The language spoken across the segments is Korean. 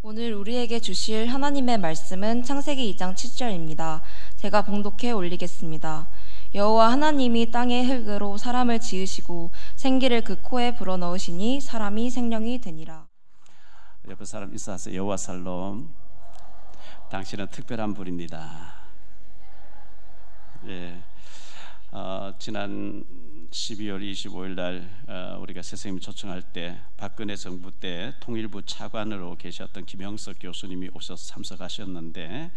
오늘 우리에게 주실 하나님의 말씀은 창세기 2장 7절입니다. 제가 봉독해 올리겠습니다. 여호와 하나님이 땅의 흙으로 사람을 지으시고 생기를 그 코에 불어넣으시니 사람이 생명이 되니라. 옆에 사람 인사하세요. 여호와 살롬. 당신은 특별한 분입니다. 예, 지난 12월 25일 날 우리가 선생님이 초청할 때 박근혜 정부 때 통일부 차관으로 계셨던 김영석 교수님이 오셔서 참석하셨는데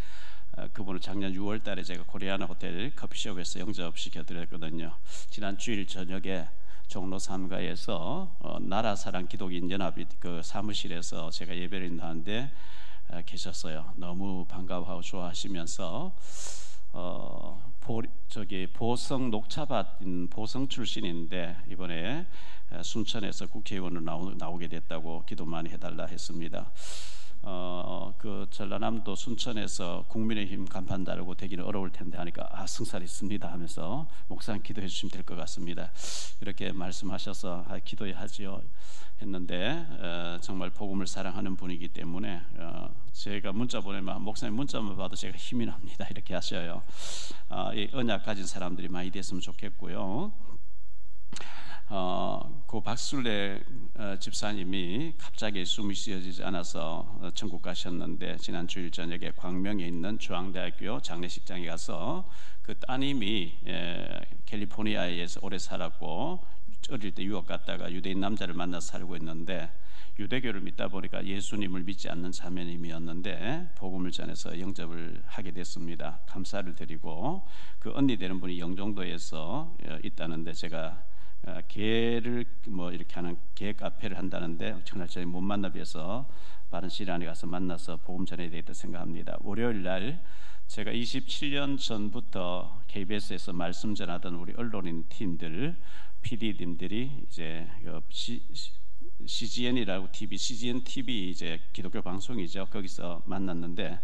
그분을 작년 6월 달에 제가 코리아나 호텔 커피숍에서 영접시켜드렸거든요. 지난 주일 저녁에 종로 3가에서 나라사랑 기독인 연합이 그 사무실에서 제가 예배를 인도하는데 계셨어요. 너무 반가워하고 좋아하시면서 보성 녹차밭 보성 출신인데 이번에 순천에서 국회의원으로 나오게 됐다고 기도 많이 해달라 했습니다. 그 전라남도 순천에서 국민의힘 간판 달고 되기는 어려울 텐데 하니까 승산 있습니다 하면서 목사님 기도해 주시면 될 것 같습니다. 이렇게 말씀하셔서 기도해야지요 했는데 정말 복음을 사랑하는 분이기 때문에 제가 문자 보내면 목사님 문자만 봐도 제가 힘이 납니다 이렇게 하셔요. 이 언약 가진 사람들이 많이 됐으면 좋겠고요. 그 박술래 집사님이 갑자기 숨이 쉬어지지 않아서 천국 가셨는데 지난 주일 저녁에 광명에 있는 중앙대학교 장례식장에 가서 그 따님이 캘리포니아에서 오래 살았고 어릴 때 유학 갔다가 유대인 남자를 만나서 살고 있는데 유대교를 믿다 보니까 예수님을 믿지 않는 자매님이었는데 복음을 전해서 영접을 하게 됐습니다. 감사를 드리고 그 언니 되는 분이 영종도에서 있다는데 제가 개를 뭐 이렇게 하는 개 카페를 한다는데 정말 저희 못 만나 뵈서 바른 시일 안에 가서 만나서 복음 전해야 되겠다 생각합니다. 월요일 날 제가 27년 전부터 KBS에서 말씀 전하던 우리 언론인 팀들 PD님들이 이제 CGN이라고 TV, CGN TV 이제 기독교 방송이죠. 거기서 만났는데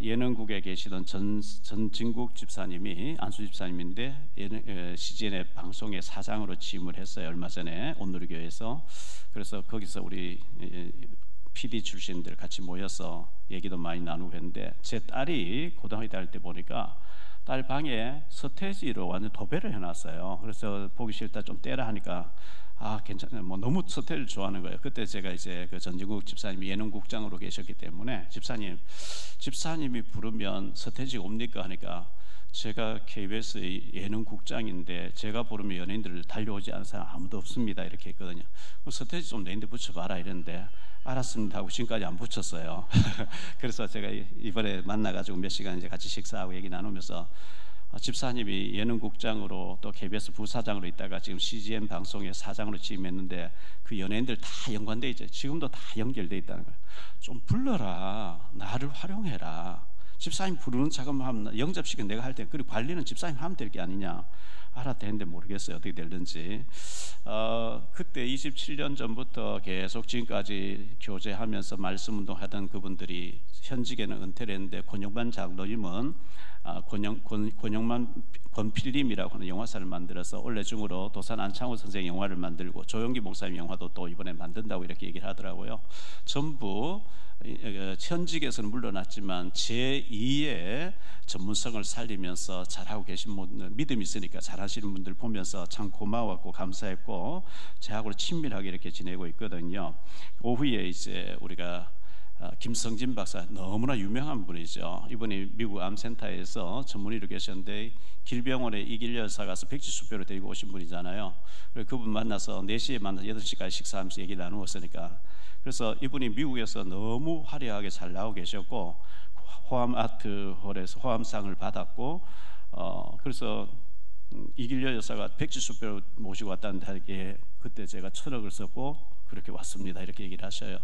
예능국에 계시던 전진국 집사님이 안수 집사님인데 CGN의 방송의 사장으로 취임을 했어요. 얼마 전에 온누리교회에서. 그래서 거기서 우리 PD 출신들 같이 모여서 얘기도 많이 나누고 했는데 제 딸이 고등학교 다닐 때 보니까 딸 방에 서태지로 완전 도배를 해놨어요. 그래서 보기 싫다 좀 떼라 하니까 괜찮아요. 뭐 너무 서태지를 좋아하는 거예요. 그때 제가 이제 그 전진국 집사님이 예능국장으로 계셨기 때문에 집사님이 부르면 서태지가 옵니까 하니까 제가 KBS의 예능국장인데 제가 부르면 연예인들을 달려오지 않은 사람 아무도 없습니다 이렇게 했거든요. 서태지 좀 내인데 붙여봐라 이랬는데 알았습니다 하고 지금까지 안 붙였어요. 그래서 제가 이번에 만나가지고 몇 시간 이제 같이 식사하고 얘기 나누면서 집사님이 예능국장으로 또 KBS 부사장으로 있다가 지금 CGN 방송의 사장으로 취임했는데 그 연예인들 다 연관돼 있죠. 지금도 다 연결돼 있다는 거예요. 좀 불러라, 나를 활용해라. 집사님 부르는 작업만 영접시켜 내가 할 때 그리고 관리는 집사님 하면 될 게 아니냐. 알았대는데 모르겠어요 어떻게 될는지. 그때 27년 전부터 계속 지금까지 교제하면서 말씀 운동하던 그분들이 현직에는 은퇴를 했는데 권영만 장로님은 권필림이라고 하는 영화사를 만들어서 올해 중으로 도산 안창호 선생 영화를 만들고 조용기 목사님 영화도 또 이번에 만든다고 이렇게 얘기를 하더라고요. 전부 현직에서는 물러났지만 제2의 전문성을 살리면서 잘하고 계신 분들, 믿음이 있으니까 잘하시는 분들 보면서 참 고마웠고 감사했고 저하고 친밀하게 이렇게 지내고 있거든요. 오후에 이제 우리가 김성진 박사 너무나 유명한 분이죠. 이분이 미국 암센터에서 전문의로 계셨는데 길병원에 이길 여사 가서 백지수표를 데리고 오신 분이잖아요. 그분 만나서 4시에 만나서 8시까지 식사하면서 얘기 나누었으니까 그래서 이분이 미국에서 너무 화려하게 잘 나오고 계셨고 호암 아트홀에서 호암상을 받았고 그래서 이길여 여사가 백지수표를 모시고 왔다는데 그때 제가 철학을 썼고 그렇게 왔습니다 이렇게 얘기를 하셔요.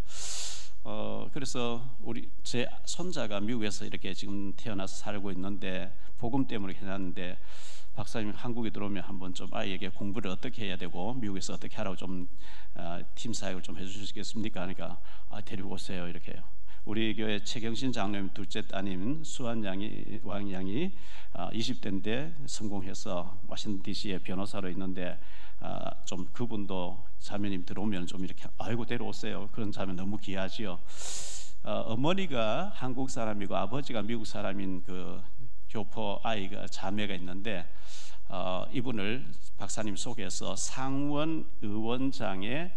그래서 제 손자가 미국에서 이렇게 지금 태어나서 살고 있는데 복음 때문에 해놨는데 박사님 한국에 들어오면 한번 좀 아이에게 공부를 어떻게 해야 되고 미국에서 어떻게 하라고 좀 팀 사역을 좀 해주시겠습니까 하니까 데리고 오세요 이렇게 해요. 우리 교회 최경신 장로님 둘째 따님 수환 왕양이 20대인데 성공해서 워싱턴 DC에 변호사로 있는데 좀 그분도 자매님 들어오면 좀 이렇게 아이고 데려오세요. 그런 자매 너무 귀하지요. 어머니가 한국 사람이고 아버지가 미국 사람인 그 교포 아이가 자매가 있는데 이분을 박사님 소개해서 상원 의원장의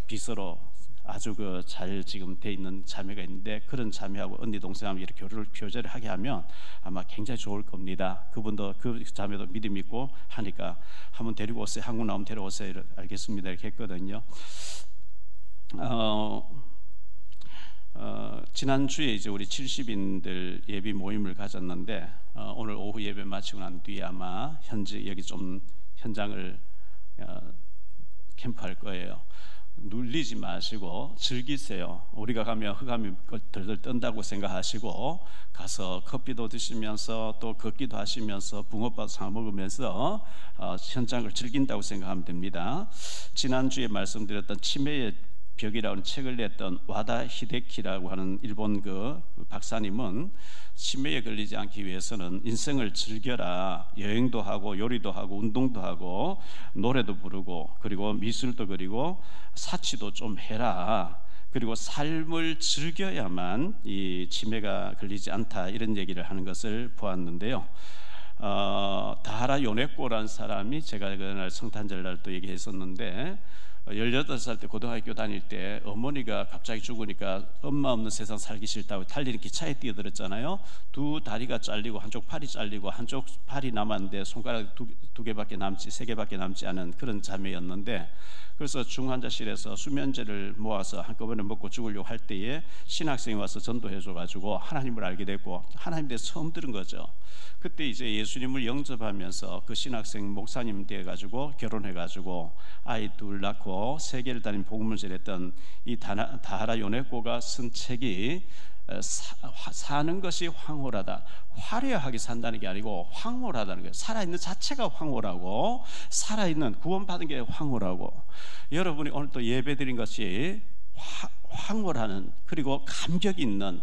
비서로 아주 그 잘 지금 돼 있는 자매가 있는데 그런 자매하고 언니 동생하고 이렇게 교제를 하게 하면 아마 굉장히 좋을 겁니다. 그분도 그 자매도 믿음 있고 하니까 한번 데리고 오세요. 한국 나오면 데려오세요. 알겠습니다. 이렇게 했거든요. 지난주에 이제 우리 70인들 예비 모임을 가졌는데 오늘 오후 예배 마치고 난 뒤에 아마 현재 여기 좀 현장을 캠프할 거예요. 눌리지 마시고 즐기세요. 우리가 가면 흑암이 덜덜 뜬다고 생각하시고 가서 커피도 드시면서 또 걷기도 하시면서 붕어빵 사 먹으면서 현장을 즐긴다고 생각하면 됩니다. 지난주에 말씀드렸던 치매의 벽이라는 책을 냈던 와다 히데키라고 하는 일본 그 박사님은 치매에 걸리지 않기 위해서는 인생을 즐겨라. 여행도 하고 요리도 하고 운동도 하고 노래도 부르고 그리고 미술도 그리고 사치도 좀 해라. 그리고 삶을 즐겨야만 이 치매가 걸리지 않다 이런 얘기를 하는 것을 보았는데요. 다하라 요네코라는 사람이 제가 그날 성탄절날 또 얘기했었는데 18살 때 고등학교 다닐 때 어머니가 갑자기 죽으니까 엄마 없는 세상 살기 싫다고 달리는 기차에 뛰어들었잖아요. 두 다리가 잘리고 한쪽 팔이 잘리고 한쪽 팔이 남았는데 손가락 두 개밖에 남지 세 개밖에 남지 않은 그런 자매였는데 그래서 중환자실에서 수면제를 모아서 한꺼번에 먹고 죽으려고 할 때에 신학생이 와서 전도해줘가지고 하나님을 알게 됐고 하나님 대해서 처음 들은 거죠. 그때 이제 예수님을 영접하면서 그 신학생 목사님 돼가지고 결혼해가지고 아이 둘 낳고 세계를 다닌 복음을 전했던 이 다하라 요네코가 쓴 책이 사는 것이 황홀하다. 화려하게 산다는 게 아니고 황홀하다는 거예요. 살아있는 자체가 황홀하고 살아있는 구원받은 게 황홀하고 여러분이 오늘 또 예배드린 것이 황홀하는 그리고 감격 있는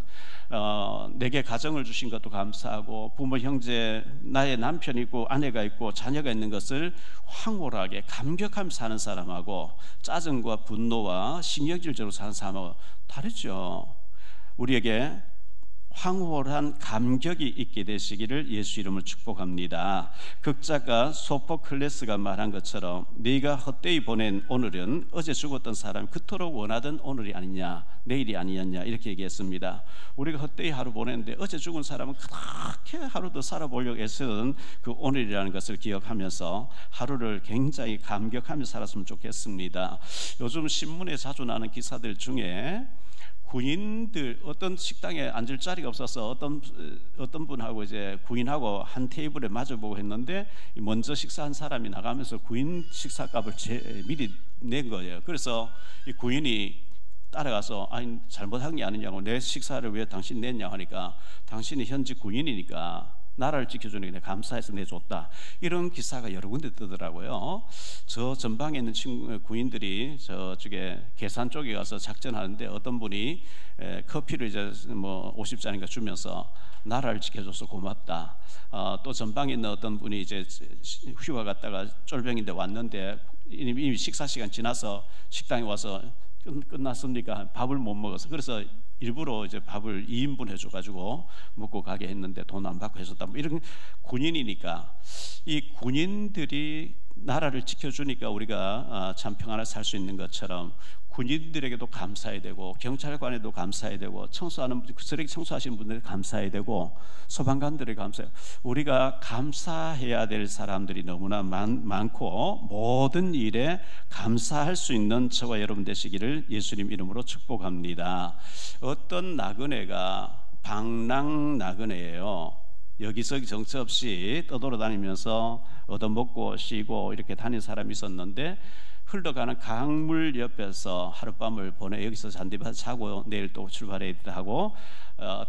내게 가정을 주신 것도 감사하고 부모 형제 나의 남편이 있고 아내가 있고 자녀가 있는 것을 황홀하게 감격하면서 사는 사람하고 짜증과 분노와 신경질적으로 사는 사람하고 다르죠. 우리에게 황홀한 감격이 있게 되시기를 예수 이름으로 축복합니다. 극작가 소포클레스가 말한 것처럼 네가 헛되이 보낸 오늘은 어제 죽었던 사람이 그토록 원하던 오늘이 아니냐 내일이 아니었냐 이렇게 얘기했습니다. 우리가 헛되이 하루 보냈는데 어제 죽은 사람은 그렇게 하루 더 살아보려고 애쓰는 그 오늘이라는 것을 기억하면서 하루를 굉장히 감격하면서 살았으면 좋겠습니다. 요즘 신문에 자주 나는 기사들 중에 군인들 어떤 식당에 앉을 자리가 없어서 어떤 분하고 이제 군인하고 한 테이블에 마주보고 했는데 먼저 식사한 사람이 나가면서 군인 식사값을 미리 낸 거예요. 그래서 이 군인이 따라가서 아니 잘못한 게 아니냐고 내 식사를 왜 당신 냈냐 하니까 당신이 현지 군인이니까 나라를 지켜주는 게 감사해서 내줬다. 이런 기사가 여러 군데 뜨더라고요. 저 전방에 있는 군인들이 저쪽에 계산 쪽에 가서 작전하는데 어떤 분이 커피를 이제 뭐 50잔인가 주면서 나라를 지켜줘서 고맙다. 또 전방에 있는 어떤 분이 이제 휴가 갔다가 쫄병인데 왔는데 이미 식사 시간 지나서 식당에 와서 끝났습니까? 밥을 못 먹어서 그래서 일부러 이제 밥을 2인분 해줘가지고 먹고 가게 했는데 돈 안 받고 해줬다. 뭐 이런 군인이니까 이 군인들이 나라를 지켜주니까 우리가 참 평안하게 살 수 있는 것처럼 군인들에게도 감사해야 되고 경찰관에도 감사해야 되고 청소하는 쓰레기 청소하시는 분들에게 감사해야 되고 소방관들에게 감사해요. 우리가 감사해야 될 사람들이 너무나 많고 모든 일에 감사할 수 있는 저와 여러분 되시기를 예수님 이름으로 축복합니다. 어떤 나그네가 방랑 나그네예요. 여기저기 정처 없이 떠돌아다니면서 얻어먹고 쉬고 이렇게 다닌 사람이 있었는데 흘러가는 강물 옆에서 하룻밤을 보내 여기서 잔디밭에 자고 내일 또 출발해야 하고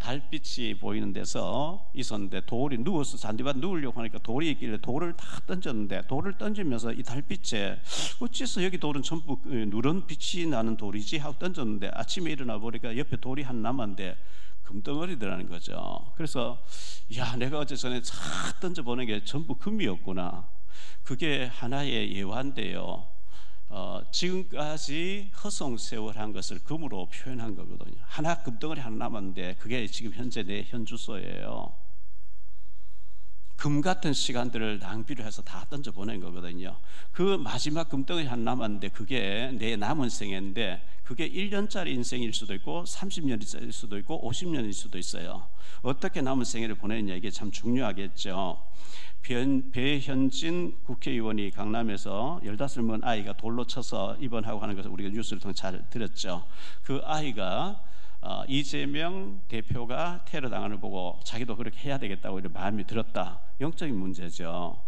달빛이 보이는 데서 있었는데 돌이 누워서 잔디밭에 누우려고 하니까 돌이 있길래 돌을 다 던졌는데 돌을 던지면서 이 달빛에 어째서 여기 돌은 전부 누런 빛이 나는 돌이지 하고 던졌는데 아침에 일어나 보니까 옆에 돌이 하나 남았는데 금덩어리더라는 거죠. 그래서 야 내가 어제 전에 싹 던져보는 게 전부 금이었구나. 그게 하나의 예화인데요. 지금까지 허송세월한 것을 금으로 표현한 거거든요. 하나 금덩어리 하나 남았는데 그게 지금 현재 내 현주소예요. 금 같은 시간들을 낭비를 해서 다 던져보낸 거거든요. 그 마지막 금덩어리 하나 남았는데 그게 내 남은 생애인데 그게 1년짜리 인생일 수도 있고 30년일 수도 있고 50년일 수도 있어요. 어떻게 남은 생애를 보내느냐 이게 참 중요하겠죠. 배현진 국회의원이 강남에서 15살 먹은 아이가 돌로 쳐서 입원하고 하는 것을 우리가 뉴스를 통해 잘 들었죠. 그 아이가 이재명 대표가 테러 당하는 걸 보고 자기도 그렇게 해야 되겠다고 이런 마음이 들었다. 영적인 문제죠.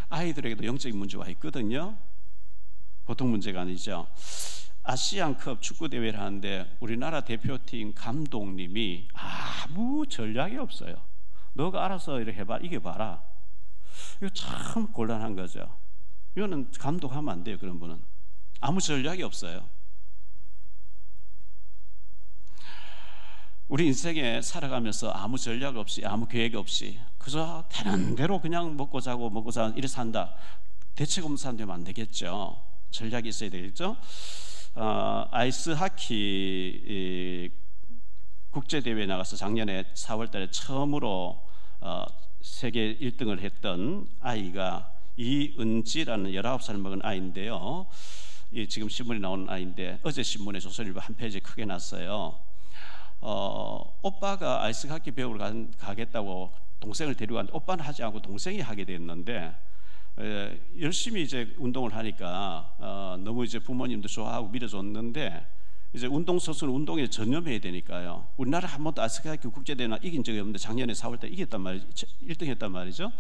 아이들에게도 영적인 문제가 있거든요. 보통 문제가 아니죠. 아시안컵 축구 대회를 하는데 우리나라 대표팀 감독님이 아무 전략이 없어요. 너가 알아서 이렇게 해봐, 이겨봐라. 이거 참 곤란한 거죠. 이거는 감독하면 안 돼요. 그런 분은 아무 전략이 없어요. 우리 인생에 살아가면서 아무 전략 없이 아무 계획 없이 그저 되는 대로 그냥 먹고 자고 이래 산다. 대책 없는 사람 되면 안 되겠죠. 전략이 있어야 되겠죠. 아이스 하키 국제대회에 나가서 작년에 4월달에 처음으로 세계 1등을 했던 아이가 이은지라는 19살 먹은 아이인데요. 지금 신문에 나오는 아이인데 어제 신문에 조선일보 한 페이지 크게 났어요. 오빠가 아이스하키 배우러 가겠다고 동생을 데리고 갔는데 오빠는 하지 않고 동생이 하게 됐는데 열심히 이제 운동을 하니까 너무 이제 부모님도 좋아하고 밀어줬는데 이제 운동선수는 운동에 전념해야 되니까요. 우리나라 한 번도 아이스하키 국제대회나 이긴 적이 없는데 작년에 4월달 이겼단 말이죠. 1등 했단 말이죠.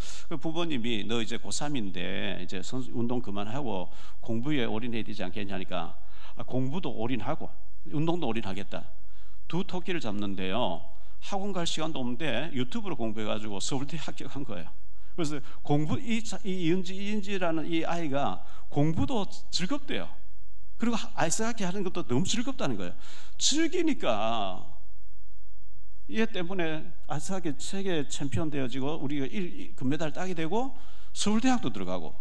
부모님이 너 이제 고3인데 이제 운동 그만하고 공부에 올인해야 되지 않겠냐니까 공부도 올인하고 운동도 올인하겠다. 두 토끼를 잡는데요. 학원 갈 시간도 없는데 유튜브로 공부해가지고 서울대 합격한 거예요. 그래서 이은지라는 이 아이가 공부도 즐겁대요. 그리고 아이스하키 하는 것도 너무 즐겁다는 거예요. 즐기니까 얘 때문에 아이스하키 세계 챔피언 되어지고 우리가 금메달 따게 되고 서울대학도 들어가고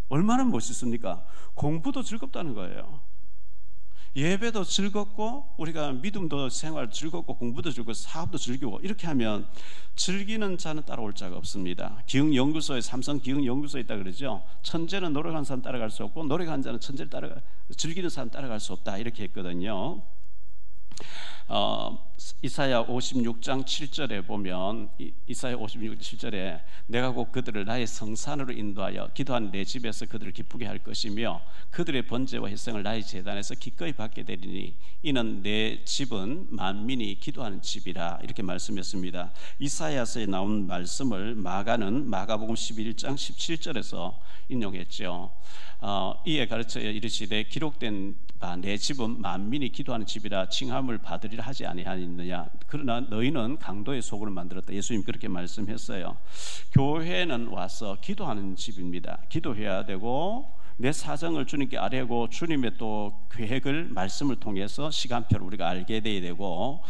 얼마나 멋있습니까? 공부도 즐겁다는 거예요. 예배도 즐겁고 우리가 믿음도 생활 즐겁고 공부도 즐겁고 사업도 즐기고 이렇게 하면 즐기는 자는 따라올 자가 없습니다. 기흥연구소에 삼성 기흥연구소에 있다 그러죠. 천재는 노력하는 사람 따라갈 수 없고 노력하는 자는 천재를 즐기는 사람 따라갈 수 없다 이렇게 했거든요. 이사야 56장 7절에 보면 이사야 56장 7절에 내가 곧 그들을 나의 성산으로 인도하여 기도하는 내 집에서 그들을 기쁘게 할 것이며 그들의 번제와 희생을 나의 제단에서 기꺼이 받게 되리니 이는 내 집은 만민이 기도하는 집이라 이렇게 말씀했습니다. 이사야서에 나온 말씀을 마가는 마가복음 11장 17절에서 인용했죠. 이에 가르쳐 이르시되 기록된 바 내 집은 만민이 기도하는 집이라 칭함을 받으리라 하지 아니하느냐. 그러나 너희는 강도의 소굴을 만들었다. 예수님 그렇게 말씀했어요. 교회는 와서 기도하는 집입니다. 기도해야 되고 내 사정을 주님께 아뢰고 주님의 또 계획을 말씀을 통해서 시간표를 우리가 알게 돼야 되고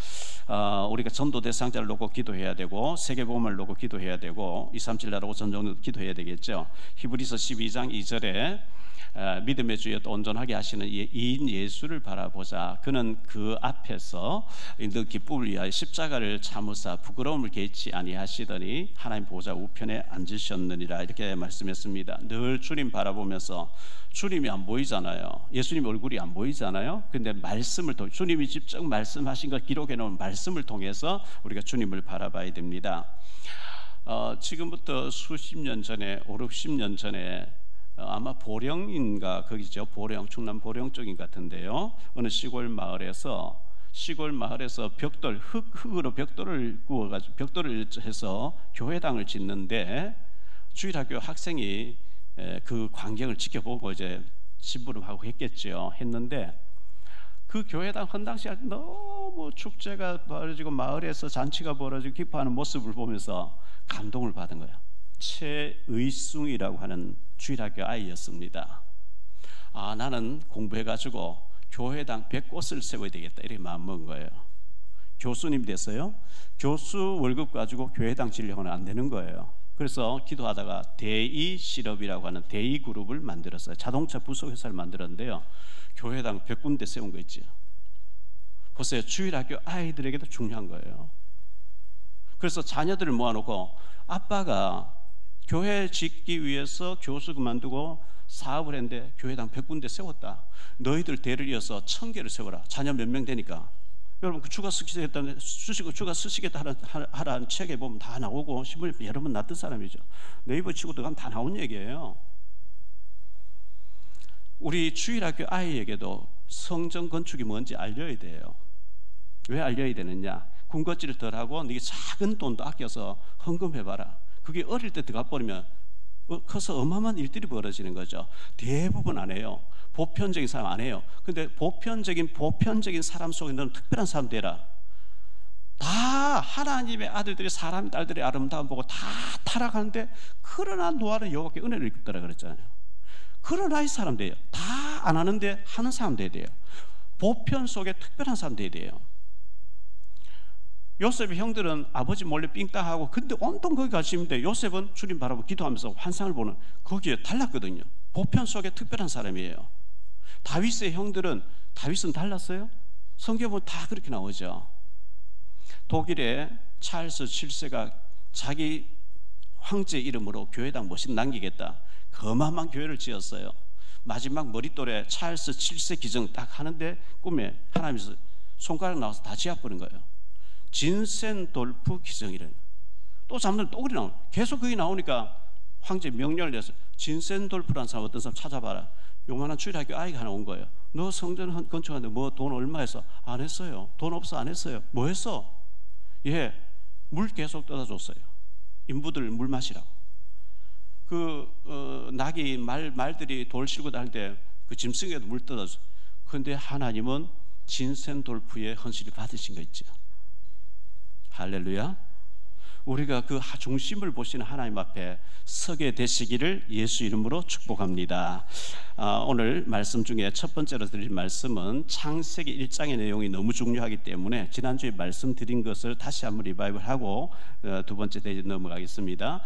우리가 전도 대상자를 놓고 기도해야 되고 세계복음을 놓고 기도해야 되고 237 나라고 전정도 기도해야 되겠죠. 히브리서 12장 2절에 믿음의 주여 또 온전하게 하시는 이인 예수를 바라보자. 그는 그 앞에서 너 기쁨을 위하여 십자가를 참으사 부끄러움을 개치 아니하시더니 하나님 보좌 우편에 앉으셨느니라 이렇게 말씀했습니다. 늘 주님 바라보면서 주님이 안 보이잖아요. 예수님 얼굴이 안 보이잖아요. 근데 말씀을 통해 주님이 직접 말씀하신 걸 기록해 놓은 말씀을 통해서 우리가 주님을 바라봐야 됩니다. 지금부터 수십 년 전에 5, 60년 전에 아마 보령인가 거기죠. 보령, 충남 보령 쪽인 같은데요. 어느 시골 마을에서 벽돌 흙으로 벽돌을 구워가지고 벽돌을 해서 교회당을 짓는데 주일학교 학생이 그 광경을 지켜보고 이제 심부름하고 했겠죠. 했는데 그 교회당 헌당식 할 때 너무 축제가 벌어지고 마을에서 잔치가 벌어지고 기뻐하는 모습을 보면서 감동을 받은 거예요. 최의숭이라고 하는 주일학교 아이였습니다. 나는 공부해가지고 교회당 100곳을 세워야 되겠다 이렇게 마음먹은 거예요. 교수님 됐어요. 교수 월급 가지고 교회당 지려고는 안 되는 거예요. 그래서 기도하다가 대의 실업이라고 하는 대의 그룹을 만들었어요. 자동차 부속 회사를 만들었는데요. 교회당 100군데 세운 거 있죠. 보세요. 주일학교 아이들에게도 중요한 거예요. 그래서 자녀들을 모아놓고 아빠가 교회 짓기 위해서 교수 그만두고 사업을 했는데 교회당 100군데 세웠다. 너희들 대를 이어서 1000개를 세워라. 자녀 몇 명 되니까. 여러분 그 주가 쓰시겠다 하라는 책에 보면 다 나오고 신문에 여러 번 났던 사람이죠. 네이버 치고 들어가면 다 나온 얘기예요. 우리 주일학교 아이에게도 성전 건축이 뭔지 알려야 돼요. 왜 알려야 되느냐? 군것질을 덜하고 네게 작은 돈도 아껴서 헌금해봐라. 그게 어릴 때 들어가 버리면 커서 어마어마한 일들이 벌어지는 거죠. 대부분 안 해요. 보편적인 사람 안 해요. 근데 보편적인 사람 속에 너는 특별한 사람 되라. 다 하나님의 아들들이 사람 딸들의 아름다움 보고 다 타락하는데 그러나 노아는 여호와께 은혜를 입더라 그랬잖아요. 그러나 이 사람 돼요. 다 안 하는데 하는 사람 돼야 돼요. 보편 속에 특별한 사람 돼야 돼요. 요셉의 형들은 아버지 몰래 삥따하고 근데 온통 거기 가시는데 요셉은 주님 바라보고 기도하면서 환상을 보는 거기에 달랐거든요. 보편 속에 특별한 사람이에요. 다윗의 형들은 다윗은 달랐어요? 성경 보면 다 그렇게 나오죠. 독일의 찰스 7세가 자기 황제 이름으로 교회당 멋있게 남기겠다. 거만한 교회를 지었어요. 마지막 머릿돌에 찰스 7세 기정 딱 하는데 꿈에 하나님께서 손가락 나와서 다 지어버린 거예요. 진센돌프 기정이래. 또 잠들 또 그리 나오네. 계속 그게 나오니까 황제 명령을 내서 진센돌프라는 사람 어떤 사람 찾아봐라. 요만한 주일학교 아이가 하나 온 거예요. 너 성전 건축하는데 뭐 돈 얼마 했어? 안 했어요. 돈 없어 안 했어요. 뭐 했어? 예, 물 계속 떠다 줬어요. 인부들 물 마시라고. 낙이 말들이 돌 싣고 다닐 때 그 짐승에도 물 떠다 줘. 그런데 하나님은 진센돌프의 헌신을 받으신 거 있죠. 할렐루야. 우리가 그 중심을 보시는 하나님 앞에 서게 되시기를 예수 이름으로 축복합니다. 오늘 말씀 중에 첫 번째로 드릴 말씀은 창세기 1장의 내용이 너무 중요하기 때문에 지난주에 말씀드린 것을 다시 한번 리바이벌하고 두 번째 대에 넘어가겠습니다.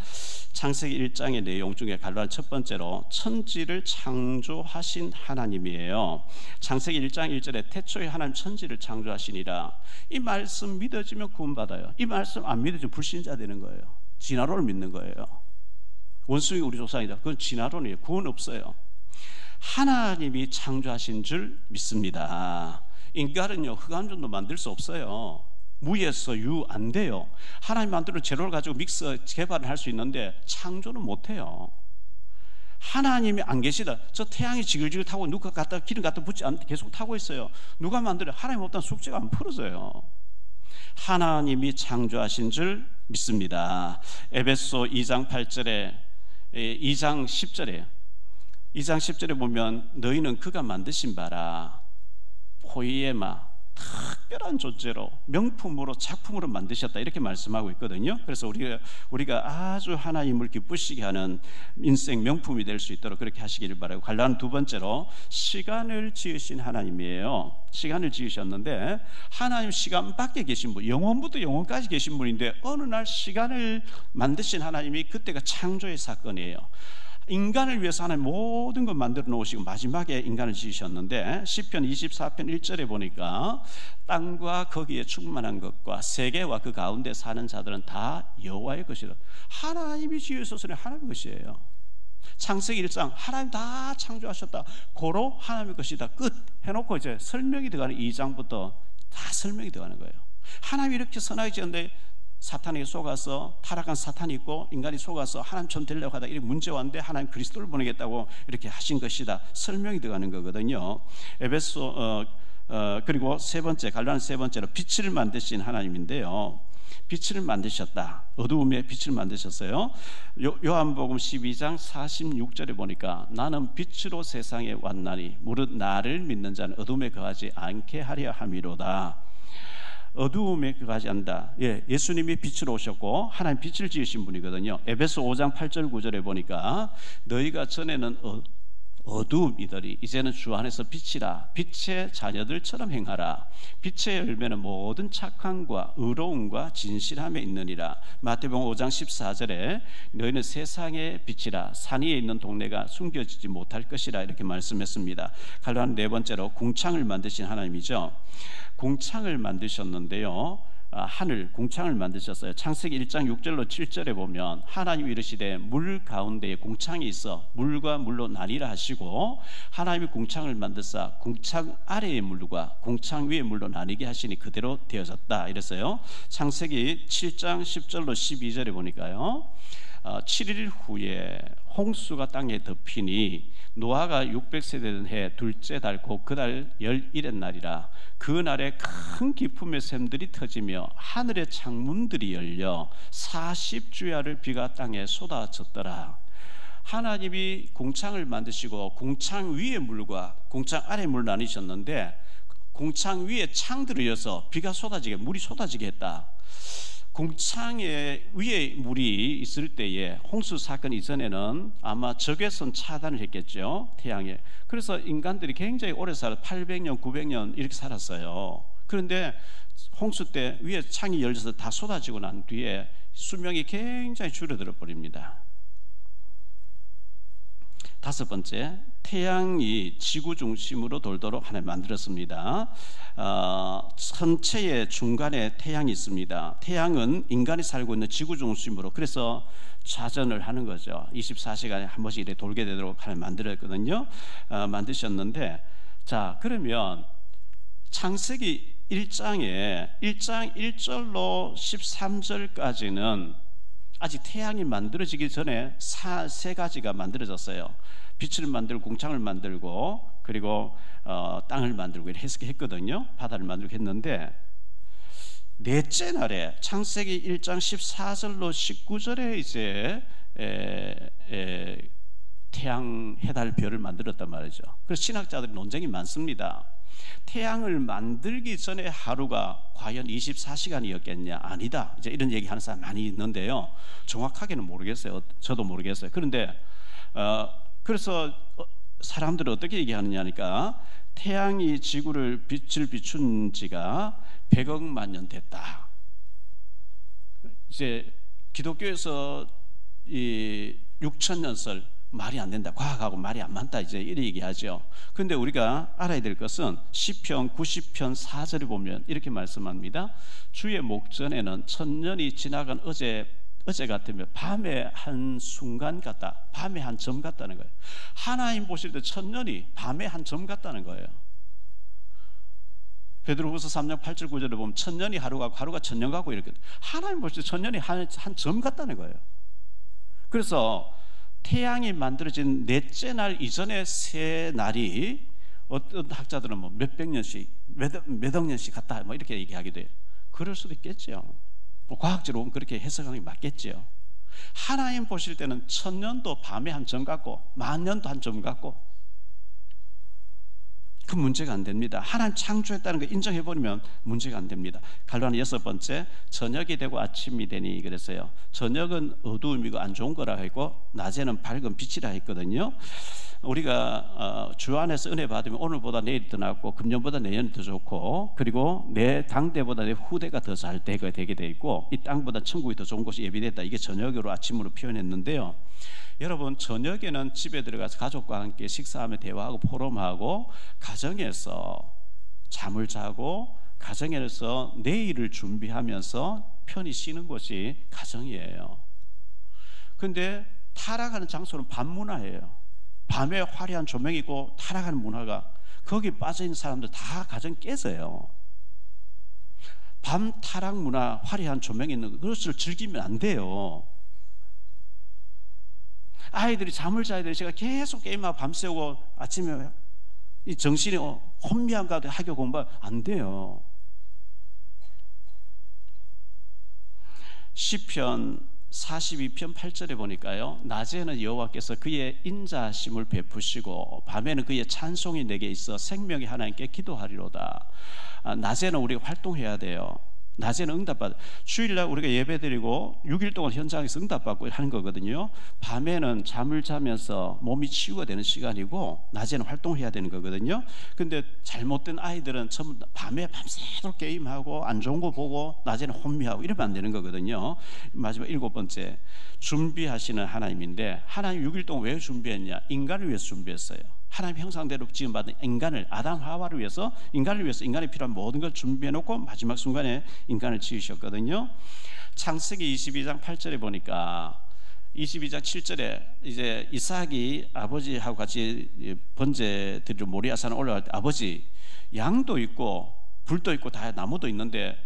창세기 1장의 내용 중에 갈라는 첫 번째로 천지를 창조하신 하나님이에요. 창세기 1장 1절에 태초에 하나님 천지를 창조하시니라. 이 말씀 믿어지면 구원받아요. 이 말씀 안 믿어지면 불신자 되는 거예요. 진화론을 믿는 거예요. 원숭이 우리 조상이다. 그건 진화론이에요. 구원 없어요. 하나님이 창조하신 줄 믿습니다. 인간은요 흑암전도 만들 수 없어요. 무에서 유 안 돼요. 하나님 만드는 재료를 가지고 믹서 개발을 할 수 있는데 창조는 못해요. 하나님이 안 계시다. 저 태양이 지글지글 타고 누가 갖다 기름 갖다 붙지 않는데 계속 타고 있어요. 누가 만들어? 하나님 없다는 숙제가 안 풀어져요. 하나님이 창조하신 줄 믿습니다. 에베소 2장 8절에 2장 10절에 보면 너희는 그가 만드신 바라 포이에마 특별한 존재로 명품으로 작품으로 만드셨다 이렇게 말씀하고 있거든요. 그래서 우리가 아주 하나님을 기쁘시게 하는 인생 명품이 될 수 있도록 그렇게 하시기를 바라고, 갈라는 두 번째로 시간을 지으신 하나님이에요. 시간을 지으셨는데 하나님 시간 밖에 계신 분, 영원부터 영원까지 계신 분인데 어느 날 시간을 만드신 하나님이 그때가 창조의 사건이에요. 인간을 위해서 하나님 모든 걸 만들어 놓으시고 마지막에 인간을 지으셨는데 시편 24편 1절에 보니까 땅과 거기에 충만한 것과 세계와 그 가운데 사는 자들은 다 여호와의 것이라. 하나님이 지으셨으니 하나님의 것이에요. 창세기 1장 하나님 다 창조하셨다. 고로 하나님의 것이다. 끝 해놓고 이제 설명이 들어가는 2장부터 다 설명이 들어가는 거예요. 하나님이 이렇게 선하게 지었는데 사탄에게 속아서 타락한 사탄이 있고 인간이 속아서 하나님처럼 되려고 하다 이렇게 문제 왔는데 하나님 그리스도를 보내겠다고 이렇게 하신 것이다. 설명이 들어가는 거거든요. 에베소 그리고 세 번째, 갈라는 세 번째로 빛을 만드신 하나님인데요. 빛을 만드셨다. 어두움에 빛을 만드셨어요. 요한복음 12장 46절에 보니까 나는 빛으로 세상에 왔나니 무릇 나를 믿는 자는 어둠에 거하지 않게 하려 함이로다. 어두움에 거하지 않는다. 예수님이 빛으로 오셨고 하나님 빛을 지으신 분이거든요. 에베소 5장 8절 9절에 보니까 너희가 전에는 어두움이더니 이제는 주 안에서 빛이라. 빛의 자녀들처럼 행하라. 빛의 열매는 모든 착함과 의로움과 진실함에 있느니라. 마태복음 5장 14절에 너희는 세상의 빛이라. 산 위에 있는 동네가 숨겨지지 못할 것이라 이렇게 말씀했습니다. 갈로한 네 번째로 궁창을 만드신 하나님이죠. 궁창을 만드셨는데요, 하늘 궁창을 만드셨어요. 창세기 1장 6절로 7절에 보면 하나님이 이르시되 물 가운데에 궁창이 있어 물과 물로 나뉘라 하시고, 하나님이 궁창을 만드사 궁창 아래의 물과 궁창 위의 물로 나뉘게 하시니 그대로 되어졌다 이랬어요. 창세기 7장 10절로 12절에 보니까요, 7일 후에 홍수가 땅에 덮이니 노아가 600세 되던 해 둘째 달 곧 그 달 11의 날이라. 그 날에 큰 기품의 샘들이 터지며 하늘의 창문들이 열려 40주야를 비가 땅에 쏟아졌더라. 하나님이 궁창을 만드시고 궁창 위의 물과 궁창 아래의 물을 나누셨는데, 궁창 위에 창들을 여서 비가 쏟아지게, 물이 쏟아지게 했다. 궁창에 위에 물이 있을 때에 홍수 사건 이전에는 아마 적외선 차단을 했겠죠, 태양에. 그래서 인간들이 굉장히 오래 살아 800년 900년 이렇게 살았어요. 그런데 홍수 때 위에 창이 열려서 다 쏟아지고 난 뒤에 수명이 굉장히 줄어들어 버립니다. 다섯 번째, 태양이 지구 중심으로 돌도록 하나님 만들었습니다. 전체의 중간에 태양이 있습니다. 태양은 인간이 살고 있는 지구 중심으로, 그래서 자전을 하는 거죠. 24시간에 한 번씩 이렇게 돌게 되도록 하나님 만들었거든요. 만드셨는데, 자, 그러면 창세기 1장에 1장 1절로 13절까지는 아직 태양이 만들어지기 전에 세 가지가 만들어졌어요. 빛을 만들고 궁창을 만들고 그리고 땅을 만들고 이렇게 했거든요. 바다를 만들고 했는데, 넷째 날에 창세기 1장 14절로 19절에 이제 태양, 해달, 별을 만들었단 말이죠. 그래서 신학자들이 논쟁이 많습니다. 태양을 만들기 전에 하루가 과연 24시간이었겠냐? 아니다, 이제 이런 얘기하는 사람 많이 있는데요, 정확하게는 모르겠어요. 저도 모르겠어요. 그런데 그래서 사람들은 어떻게 얘기하느냐니까, 태양이 지구를 빛을 비춘 지가 100억만 년 됐다. 이제 기독교에서 이 6천년설 말이 안 된다, 과학하고 말이 안 맞다, 이제 이렇게 얘기하죠. 그런데 우리가 알아야 될 것은 시편 90편 4절에 보면 이렇게 말씀합니다. 주의 목전에는 천년이 지나간 어제 같으면 밤의 한 순간 같다, 밤의 한 점 같다는 거예요. 하나님 보실 때 천년이 밤의 한 점 같다는 거예요. 베드로후서 3장 8절 9절에 보면 천년이 하루 가고 하루가 천년 가고 이렇게, 하나님 보실 때 천년이 한 점 같다는 거예요. 그래서 태양이 만들어진 넷째 날 이전의 세 날이 어떤 학자들은 뭐 몇백 년씩, 몇억 년씩 같다, 뭐 이렇게 얘기하기도 해요. 그럴 수도 있겠죠. 뭐 과학적으로 보면 그렇게 해석하는 게 맞겠죠. 하나님 보실 때는 천년도 밤에 한 점 같고 만년도 한 점 같고, 그 문제가 안 됩니다. 하나님 창조했다는 거 인정해버리면 문제가 안 됩니다. 갈로한 여섯 번째, 저녁이 되고 아침이 되니 그랬어요. 저녁은 어두움이고 안 좋은 거라 했고 낮에는 밝은 빛이라 했거든요. 우리가 주 안에서 은혜 받으면 오늘보다 내일이 더 낫고 금년보다 내년이 더 좋고, 그리고 내 당대보다 내 후대가 더 잘 되게 돼 있고 이 땅보다 천국이 더 좋은 곳이 예비됐다. 이게 저녁으로 아침으로 표현했는데요. 여러분, 저녁에는 집에 들어가서 가족과 함께 식사하며 대화하고 포럼하고 가정에서 잠을 자고 가정에서 내일을 준비하면서 편히 쉬는 곳이 가정이에요. 그런데 타락하는 장소는 밤 문화예요. 밤에 화려한 조명이 있고 타락하는 문화가, 거기 빠져있는 사람들 다 가정 깨져요. 밤 타락 문화, 화려한 조명이 있는 그것을 즐기면 안 돼요. 아이들이 잠을 자야 되는 시간 계속 게임하고 밤새우고 아침에 이 정신이 혼미한 가운데 학교 공부 안 돼요. 시편 42편 8절에 보니까요, 낮에는 여호와께서 그의 인자심을 베푸시고 밤에는 그의 찬송이 내게 있어 생명의 하나님께 기도하리로다. 낮에는 우리가 활동해야 돼요. 낮에는 응답받아. 주일날 우리가 예배드리고 6일 동안 현장에서 응답받고 하는 거거든요. 밤에는 잠을 자면서 몸이 치유가 되는 시간이고 낮에는 활동해야 되는 거거든요. 근데 잘못된 아이들은 전부 밤에 밤새도록 게임하고 안 좋은 거 보고 낮에는 혼미하고 이러면 안 되는 거거든요. 마지막 7번째, 준비하시는 하나님인데, 하나님 6일 동안 왜 준비했냐? 인간을 위해서 준비했어요. 하나님 형상대로 지음받은 인간을, 아담 하와를 위해서, 인간을 위해서 인간에 필요한 모든 걸 준비해놓고 마지막 순간에 인간을 지으셨거든요. 창세기 22장 8절에 보니까 22장 7절에 이제 이삭이 아버지하고 같이 번제 드리러 모리아산에 올라갈 때, 아버지, 양도 있고 불도 있고 다 나무도 있는데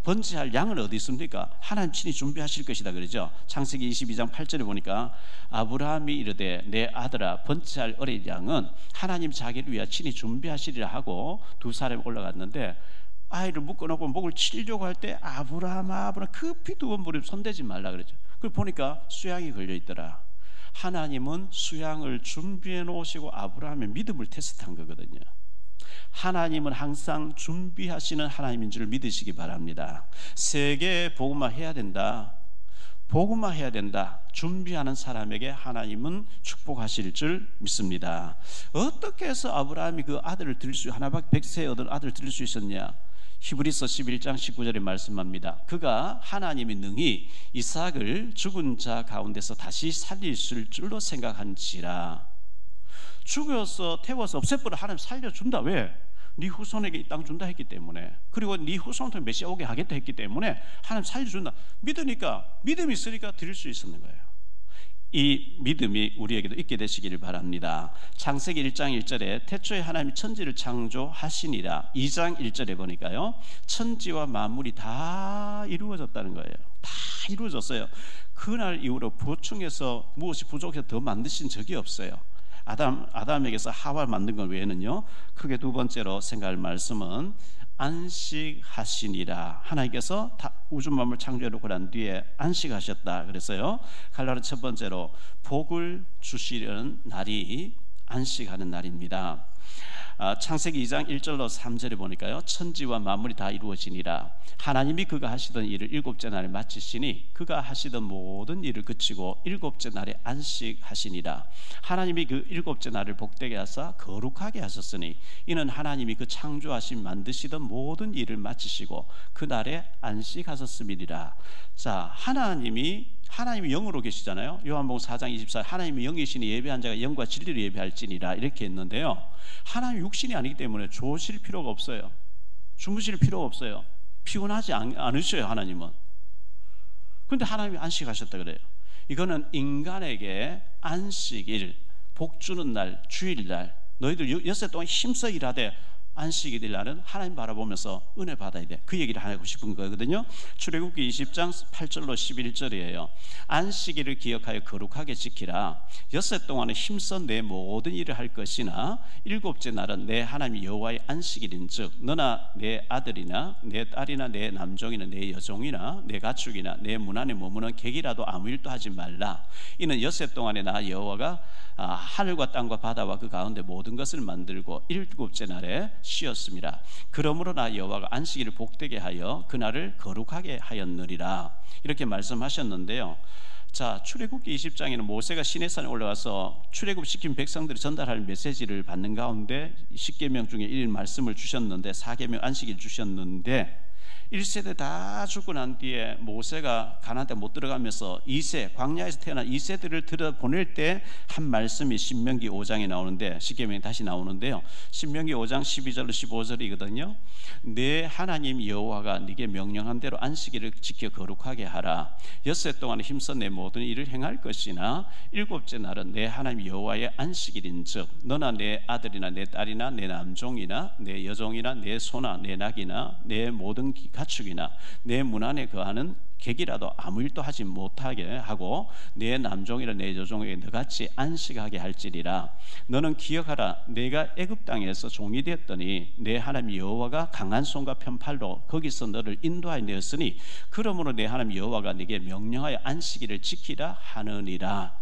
번제할 양은 어디 있습니까? 하나님 친히 준비하실 것이다 그러죠. 창세기 22장 8절에 보니까 아브라함이 이르되 내 아들아, 번제할 어린 양은 하나님 자기를 위하여 친히 준비하시리라 하고 두 사람이 올라갔는데, 아이를 묶어놓고 목을 치려고 할 때 아브라함 급히 두 번 부르면 손대지 말라 그러죠. 그걸 보니까 수양이 걸려있더라. 하나님은 수양을 준비해 놓으시고 아브라함의 믿음을 테스트한 거거든요. 하나님은 항상 준비하시는 하나님인 줄 믿으시기 바랍니다. 세계에 복음화 해야 된다, 복음화 해야 된다, 준비하는 사람에게 하나님은 축복하실 줄 믿습니다. 어떻게 해서 아브라함이 그 아들을 드릴 수, 하나밖에 100세 얻은 아들을 드릴 수 있었냐? 히브리서 11장 19절에 말씀합니다. 그가 하나님이 능히 이삭을 죽은 자 가운데서 다시 살리실 줄로 생각한지라. 죽여서 태워서 없애버려 하나님 살려준다. 왜? 네 후손에게 이 땅 준다 했기 때문에, 그리고 네 후손한테 메시아 오게 하겠다 했기 때문에 하나님 살려준다. 믿으니까, 믿음이 있으니까 드릴 수 있었는 거예요. 이 믿음이 우리에게도 있게 되시기를 바랍니다. 창세기 1장 1절에 태초에 하나님이 천지를 창조하시니라. 2장 1절에 보니까요, 천지와 만물이 다 이루어졌다는 거예요. 다 이루어졌어요. 그날 이후로 보충해서 무엇이 부족해서 더 만드신 적이 없어요. 아담에게서 하와를 만든 것 외에는요. 크게 두 번째로 생각할 말씀은 안식하시니라. 하나님께서 우주 만물 창조해놓고 난 뒤에 안식하셨다 그랬어요. 갈라디아 첫 번째로 복을 주시려는 날이 안식하는 날입니다. 창세기 2장 1절로 3절에 보니까요, 천지와 만물이 다 이루어지니라. 하나님이 그가 하시던 일을 일곱째 날에 마치시니 그가 하시던 모든 일을 그치고 일곱째 날에 안식하시니라. 하나님이 그 일곱째 날을 복되게 하사 거룩하게 하셨으니 이는 하나님이 그 창조하신 만드시던 모든 일을 마치시고 그 날에 안식하셨음이니라. 자, 하나님이 영으로 계시잖아요. 요한복음 4장 24, 하나님이 영이시니 예배한 자가 영과 진리를 예배할지니라 이렇게 했는데요, 하나님 육신이 아니기 때문에 조실 필요가 없어요. 주무실 필요가 없어요. 피곤하지 않으셔요 하나님은. 그런데 하나님이 안식하셨다 그래요. 이거는 인간에게 안식일, 복 주는 날, 주일날, 너희들 엿새 동안 힘써 일하되 안식이 될 날은 하나님 바라보면서 은혜 받아야 돼. 그 얘기를 하고 싶은 거거든요. 출애굽기 20장 8절로 11절이에요. 안식일을 기억하여 거룩하게 지키라. 엿새 동안은 힘써 내 모든 일을 할 것이나 일곱째 날은 내 하나님 여호와의 안식일인즉 너나 내 아들이나 내 딸이나 내 남종이나 내 여종이나 내 가축이나 내 문 안에 머무는 객이라도 아무 일도 하지 말라. 이는 엿새 동안에 나 여호와가 하늘과 땅과 바다와 그 가운데 모든 것을 만들고 일곱째 날에 쉬었습니다. 그러므로 나 여호와가 안식일을 복되게 하여 그날을 거룩하게 하였느니라. 이렇게 말씀하셨는데요. 자, 출애굽기 20장에는 모세가 시내산에 올라가서 출애굽시킨 백성들이 전달할 메시지를 받는 가운데 10계명 중에 1 말씀을 주셨는데, 4계명 안식일 주셨는데, 1세대 다 죽고 난 뒤에 모세가 가나안 땅 못 들어가면서 2세, 광야에서 태어난 2세들을 들어보낼 때 한 말씀이 신명기 5장에 나오는데, 십계명이 다시 나오는데요, 신명기 5장 12절로 15절이거든요. 내 하나님 여호와가 네게 명령한 대로 안식일을 지켜 거룩하게 하라. 엿새 동안 힘써 내 모든 일을 행할 것이나 일곱째 날은 내 하나님 여호와의 안식일인즉 너나 내 아들이나 내 딸이나 내 남종이나 내 여종이나 내 소나 내 낙이나 내 모든 가축이나 내 문 안에 거하는 객이라도 아무 일도 하지 못하게 하고 내 남종이나 내 여종에게 너같이 안식하게 할지니라. 너는 기억하라. 내가 애굽 땅에서 종이 되었더니 내 하나님 여호와가 강한 손과 편팔로 거기서 너를 인도하여 내었으니 그러므로 내 하나님 여호와가 네게 명령하여 안식일을 지키라 하느니라.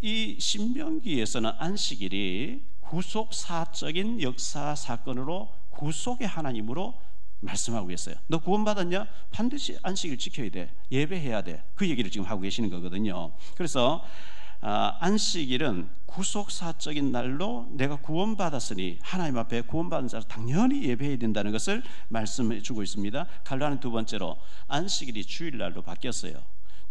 이 신명기에서는 안식일이 구속사적인 역사 사건으로 구속의 하나님으로 말씀하고 계세요. 너 구원받았냐? 반드시 안식일 지켜야 돼. 예배해야 돼. 그 얘기를 지금 하고 계시는 거거든요. 그래서 안식일은 구속사적인 날로 내가 구원받았으니 하나님 앞에 구원받은 자로 당연히 예배해야 된다는 것을 말씀해 주고 있습니다. 갈라는 두 번째로 안식일이 주일날로 바뀌었어요.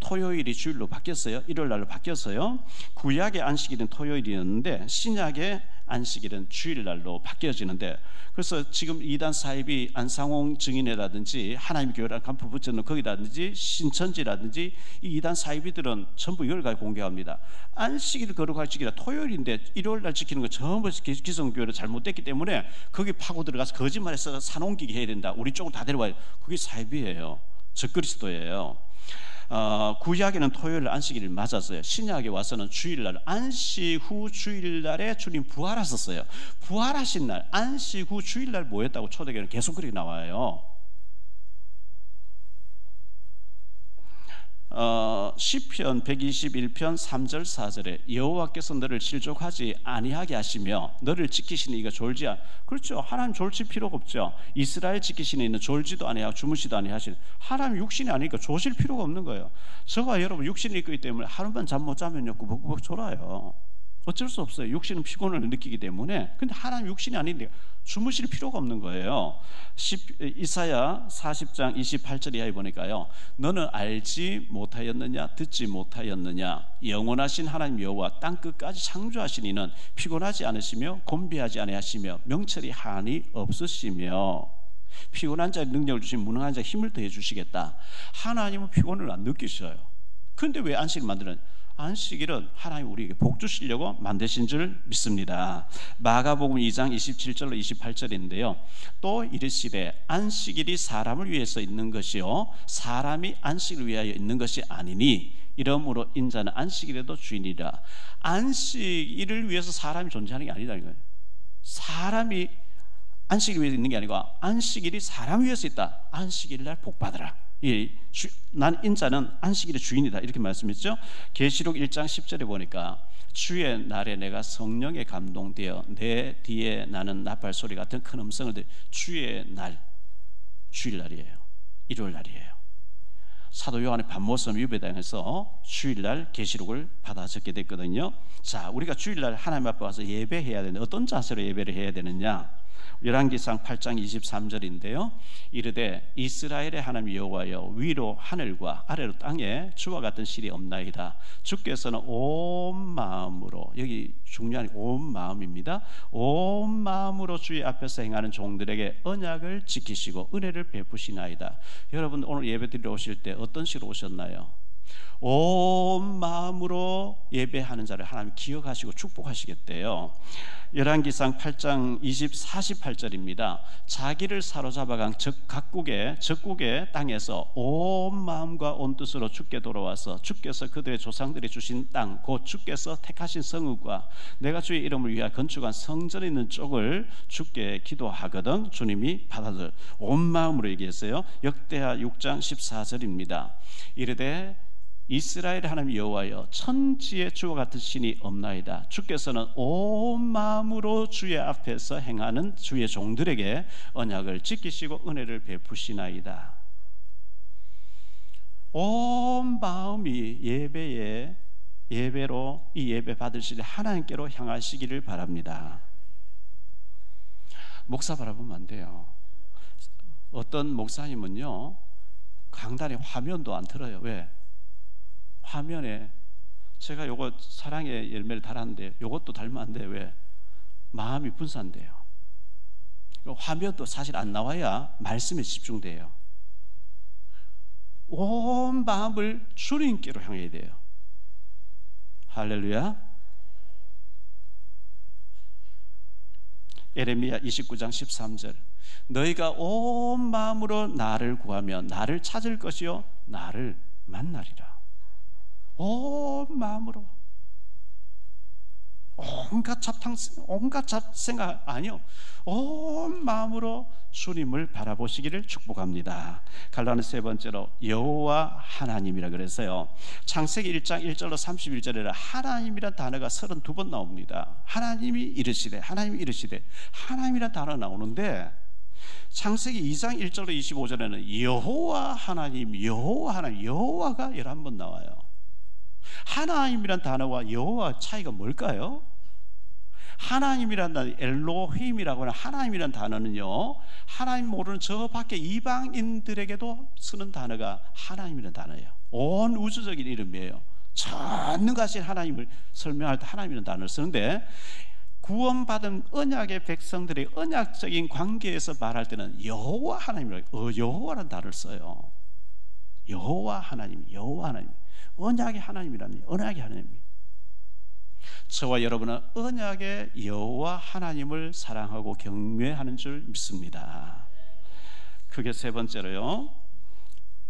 토요일이 주일로 바뀌었어요. 일요일날로 바뀌었어요. 구약의 안식일은 토요일이었는데 신약의 안식일은 주일날로 바뀌어지는데, 그래서 지금 이단 사입이 안상홍 증인회라든지 하나님 교회랑 간부 붙여놓은 거기라든지 신천지라든지 이 이단 사입이들은 전부 이걸 가지고 공개합니다. 안식일을 거룩하게 지키라. 토요일인데 일요일날 지키는 거 전부 기성교회로 잘못됐기 때문에 거기 파고 들어가서 거짓말해서 산옮기기 해야 된다. 우리 쪽으로 다 데려와요. 그게 사입이에요. 적그리스도예요. 구약에는 토요일 안식일을 맞았어요. 신약에 와서는 주일날, 안식 후 주일날에 주님 부활하셨어요. 부활하신 날, 안식 후 주일날 뭐였다고 초대교회는 계속 그렇게 나와요. 시편 121편 3절 4절에 여호와께서 너를 실족하지 아니하게 하시며 너를 지키시는 이가 졸지 그렇죠. 하나님 졸지 필요가 없죠. 이스라엘 지키시는 이는 졸지도 아니하고 주무시도 아니하시는, 하나님 육신이 아니니까 조실 필요가 없는 거예요. 저와 여러분 육신이 있기 때문에 하루만 잠 못 자면요 꾸벅꾸벅 졸아요. 어쩔 수 없어요. 육신은 피곤을 느끼기 때문에. 근데 하나님 육신이 아닌데 주무실 필요가 없는 거예요. 이사야 40장 28절 이하에 보니까요, 너는 알지 못하였느냐 듣지 못하였느냐 영원하신 하나님 여호와 땅끝까지 창조하신 이는 피곤하지 않으시며 곤비하지 아니하시며 명철이 한이 없으시며 피곤한 자의 능력을 주신 무능한 자의 힘을 더해 주시겠다. 하나님은 피곤을 안 느끼셔요. 그런데 왜 안식을 만드는? 안식일은 하나님 우리에게 복 주시려고 만드신 줄 믿습니다. 마가복음 2장 27절로 28절인데요. 또 이르시되 안식일이 사람을 위해서 있는 것이요 사람이 안식을 위하여 있는 것이 아니니 이러므로 인자는 안식일에도 주인이라. 안식일을 위해서 사람이 존재하는 게 아니라는 거예요. 사람이 안식일 위해서 있는 게 아니고 안식일이 사람 위해서 있다. 안식일 날 복 받으라. 난 인자는 안식일의 주인이다 이렇게 말씀했죠. 계시록 1장 10절에 보니까 주의 날에 내가 성령에 감동되어 내 뒤에 나는 나팔 소리 같은 큰 음성을 들으니, 주의 날 주일날이에요. 일요일날이에요. 사도 요한의 반모섬 유배당에서 주일날 계시록을 받아 적게 됐거든요. 자, 우리가 주일날 하나님 앞에 와서 예배해야 되는데 어떤 자세로 예배를 해야 되느냐? 열왕기상 8장 23절인데요. 이르되 이스라엘의 하나님 여호와여 위로 하늘과 아래로 땅에 주와 같은 실이 없나이다. 주께서는 온 마음으로, 여기 중요한 온 마음입니다. 온 마음으로 주의 앞에서 행하는 종들에게 언약을 지키시고 은혜를 베푸시나이다. 여러분 오늘 예배 드리러 오실 때 어떤 식으로 오셨나요? 온 마음으로 예배하는 자를 하나님 기억하시고 축복하시겠대요. 열왕기상 8장 48절입니다. 자기를 사로잡아간 적국의 땅에서 온 마음과 온 뜻으로 주께 돌아와서 주께서 그들의 조상들이 주신 땅 곧 주께서 택하신 성읍과 내가 주의 이름을 위하여 건축한 성전에 있는 쪽을 주께 기도하거든 주님이 받아들. 온 마음으로 얘기했어요. 역대하 6장 14절입니다. 이르되 이스라엘 하나님 여호와여 천지에 주와 같은 신이 없나이다. 주께서는 온 마음으로 주의 앞에서 행하는 주의 종들에게 언약을 지키시고 은혜를 베푸시나이다. 온 마음이 예배로 이 예배 받으실 때 하나님께로 향하시기를 바랍니다. 목사 바라보면 안 돼요. 어떤 목사님은요 강단에 화면도 안 틀어요. 왜? 화면에 제가 요거 사랑의 열매를 달았는데 요것도 닮았는데 왜? 마음이 분산돼요. 화면도 사실 안 나와야 말씀에 집중돼요. 온 마음을 주님께로 향해야 돼요. 할렐루야. 에레미야 29장 13절 너희가 온 마음으로 나를 구하면 나를 찾을 것이요 나를 만나리라. 온 마음으로 온갖 잡생각 아니요 온 마음으로 주님을 바라보시기를 축복합니다. 갈라는 세 번째로 여호와 하나님이라 그래서요 창세기 1장 1절로 31절에 하나님이란 단어가 32번 나옵니다. 하나님이 이르시되 하나님이란 단어가 나오는데 창세기 2장 1절로 25절에는 여호와 하나님, 여호와 하나님, 여호와가 11번 나와요. 하나님이란 단어와 여호와 차이가 뭘까요? 하나님이란 단어, 엘로힘이라고 하는 하나님이란 단어는요, 하나님 모르는 저 밖에 이방인들에게도 쓰는 단어가 하나님이란 단어예요. 온 우주적인 이름이에요. 전능하신 하나님을 설명할 때 하나님이라는 단어를 쓰는데, 구원받은 언약의 백성들의 언약적인 관계에서 말할 때는 여호와 하나님이라고, 여호와라는 단어를 써요. 여호와 하나님, 여호와 하나님, 언약의 하나님이라는, 언약의 하나님. 저와 여러분은 언약의 여호와 하나님을 사랑하고 경외하는 줄 믿습니다. 그게 세 번째로요,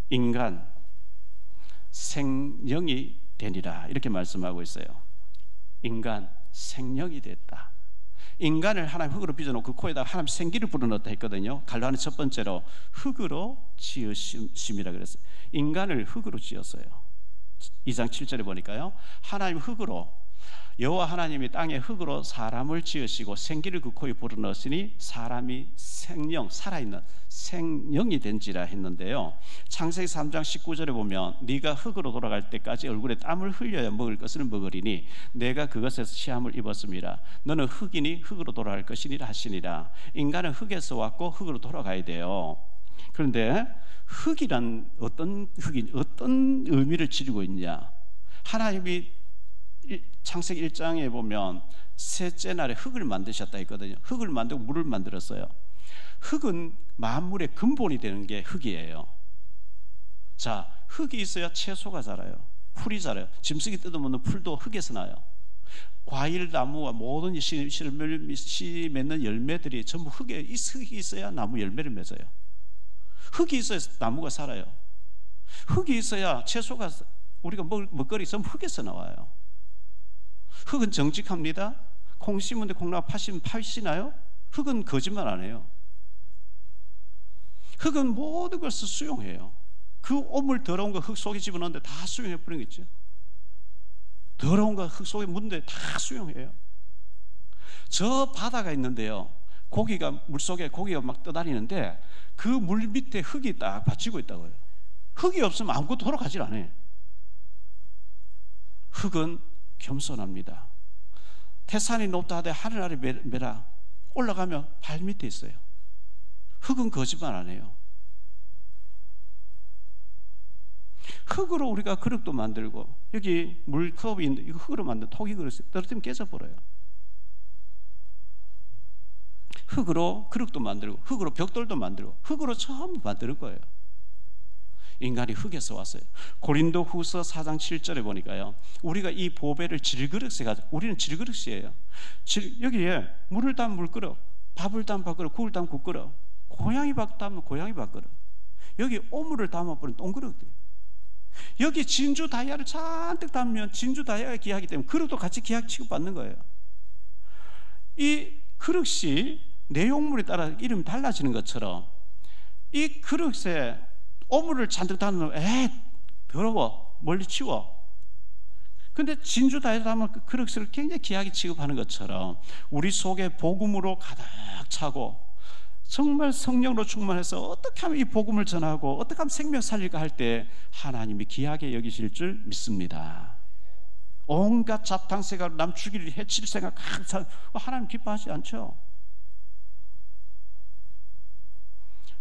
인간 생령이 되니라, 이렇게 말씀하고 있어요. 인간 생령이 됐다. 인간을 하나님 흙으로 빚어놓고 그 코에다가 하나님 생기를 불어넣었다 했거든요. 갈라는 첫 번째로 흙으로 지으심이라 그랬어요. 인간을 흙으로 지었어요. 2장 7절에 보니까요, 하나님 흙으로, 여호와 하나님이 땅에 흙으로 사람을 지으시고 생기를 그 코에 불어넣으시니 사람이 생령, 살아있는 생령이 된지라 했는데요, 창세기 3장 19절에 보면 네가 흙으로 돌아갈 때까지 얼굴에 땀을 흘려야 먹을 것을 먹으리니 내가 그것에서 시험을 입었습니다. 너는 흙이니 흙으로 돌아갈 것이니라 하시니라. 인간은 흙에서 왔고 흙으로 돌아가야 돼요. 그런데 흙이란 어떤 의미를 지니고 있냐? 하나님이 창세기 1장에 보면 셋째 날에 흙을 만드셨다 했거든요. 흙을 만들고 물을 만들었어요. 흙은 만물의 근본이 되는 게 흙이에요. 자, 흙이 있어야 채소가 자라요. 풀이 자라요. 짐승이 뜯어먹는 풀도 흙에서 나요. 과일, 나무와 모든 씨 맺는 열매들이 전부 흙이 있어야 나무 열매를 맺어요. 흙이 있어야 나무가 살아요. 흙이 있어야 채소가, 우리가 먹거리 전부 흙에서 나와요. 흙은 정직합니다. 콩 심은데 콩나무 파시나요? 흙은 거짓말 안 해요. 흙은 모든 것을 수용해요. 그 오물 더러운 거 흙 속에 집어넣는데 다 수용해 버리는 거죠. 더러운 거 흙 속에 묻는데 다 수용해요. 저 바다가 있는데요, 고기가, 물속에 고기가 막 떠다니는데 그 물 밑에 흙이 딱 받치고 있다고요. 흙이 없으면 아무것도 돌아가질 않아요. 흙은 겸손합니다. 태산이 높다 하되 하늘 아래 매라, 올라가면 발 밑에 있어요. 흙은 거짓말 안 해요. 흙으로 우리가 그릇도 만들고, 여기 물컵이 있는데 이거 흙으로 만든 토기 그릇이 떨어지면 깨져버려요. 흙으로 그릇도 만들고, 흙으로 벽돌도 만들고, 흙으로 전부 만드는 거예요. 인간이 흙에서 왔어요. 고린도 후서 4장 7절에 보니까요, 우리가 이 보배를 질그릇에 가져, 우리는 질그릇이에요. 여기에 물을 담은 물그릇, 밥을 담은 밥그릇, 국을 담은 국그릇, 고양이 밥 담은 고양이 밥그릇, 여기 오물을 담아버린 똥그릇, 여기 진주 다이아를 잔뜩 담으면 진주 다이아가 귀하기 때문에 그릇도 같이 귀하게 취급받는 거예요. 이 그릇이 내용물에 따라 이름이 달라지는 것처럼 이 그릇에 오물을 잔뜩 담으면 더러워, 멀리 치워. 근데 진주 다이아 담은 그 그릇을 굉장히 귀하게 취급하는 것처럼 우리 속에 복음으로 가득 차고 정말 성령으로 충만해서 어떻게 하면 이 복음을 전하고 어떻게 하면 생명 살릴까 할 때 하나님이 귀하게 여기실 줄 믿습니다. 온갖 잡탕새가 남 죽이를 해칠 생각 항상 하나님 기뻐하지 않죠.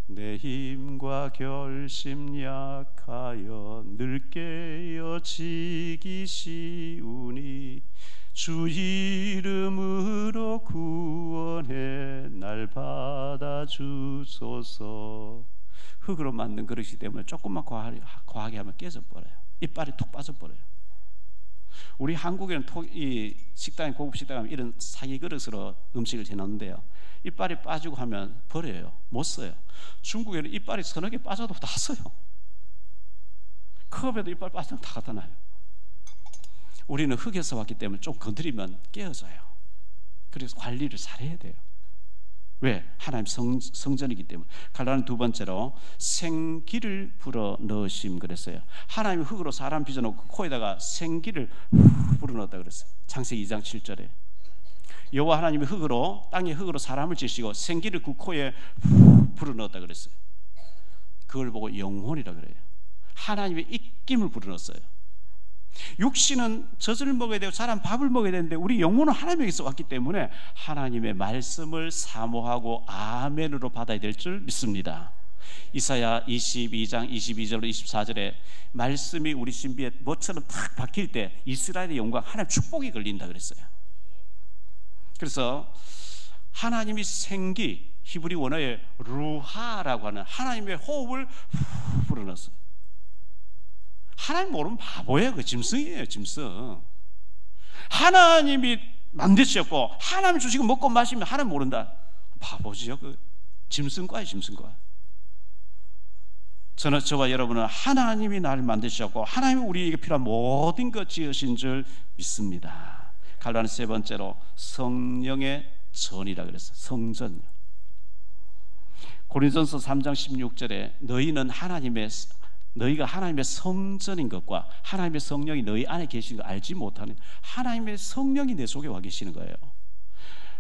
내 힘과 결심 약하여 늘 깨어지기 쉬우니 주 이름으로 구원해 날 받아주소서. 흙으로 만든 그릇이기 때문에 조금만 과하게 하면 깨져버려요. 이빨이 툭 빠져버려요. 우리 한국에는 이 식당에, 고급 식당에 가면 이런 사기 그릇으로 음식을 해놓는데요, 이빨이 빠지고 하면 버려요. 못 써요. 중국에는 이빨이 서너 개 빠져도 다 써요. 컵에도 이빨 빠지면 다 갖다 놔요. 우리는 흙에서 왔기 때문에 좀 건드리면 깨어져요. 그래서 관리를 잘해야 돼요. 왜? 하나님 성전이기 때문에. 갈라는 두 번째로 생기를 불어 넣으심 그랬어요. 하나님이 흙으로 사람 빚어놓고 코에다가 생기를 불어 넣었다 그랬어요. 창세기 2장 7절에. 여호와 하나님이 흙으로, 땅의 흙으로 사람을 지으시고 생기를 그 코에 불어넣었다 그랬어요. 그걸 보고 영혼이라 그래요. 하나님의 입김을 불어넣었어요. 육신은 젖을 먹어야 되고 사람 밥을 먹어야 되는데 우리 영혼은 하나님에게서 왔기 때문에 하나님의 말씀을 사모하고 아멘으로 받아야 될 줄 믿습니다. 이사야 22장 22절로 24절에 말씀이 우리 신비에 뭐처럼 탁 박힐 때 이스라엘의 영광, 하나님 축복이 걸린다 그랬어요. 그래서 하나님이 생기, 히브리 원어의 루하라고 하는 하나님의 호흡을 불어넣었어요. 하나님 모르면 바보예요. 그 짐승이에요, 짐승. 하나님이 만드셨고 하나님 주시고 먹고 마시면 하나님 모른다. 바보지요. 그 짐승과예요, 짐승과. 저와 여러분은 하나님이 나를 만드셨고 하나님이 우리에게 필요한 모든 것 지으신 줄 믿습니다. 갈라는 세 번째로 성령의 전이라 그랬어요. 성전. 고린도전서 3장 16절에 너희가 하나님의 성전인 것과 하나님의 성령이 너희 안에 계시는 걸 알지 못하는 하나님의 성령이 내 속에 와 계시는 거예요.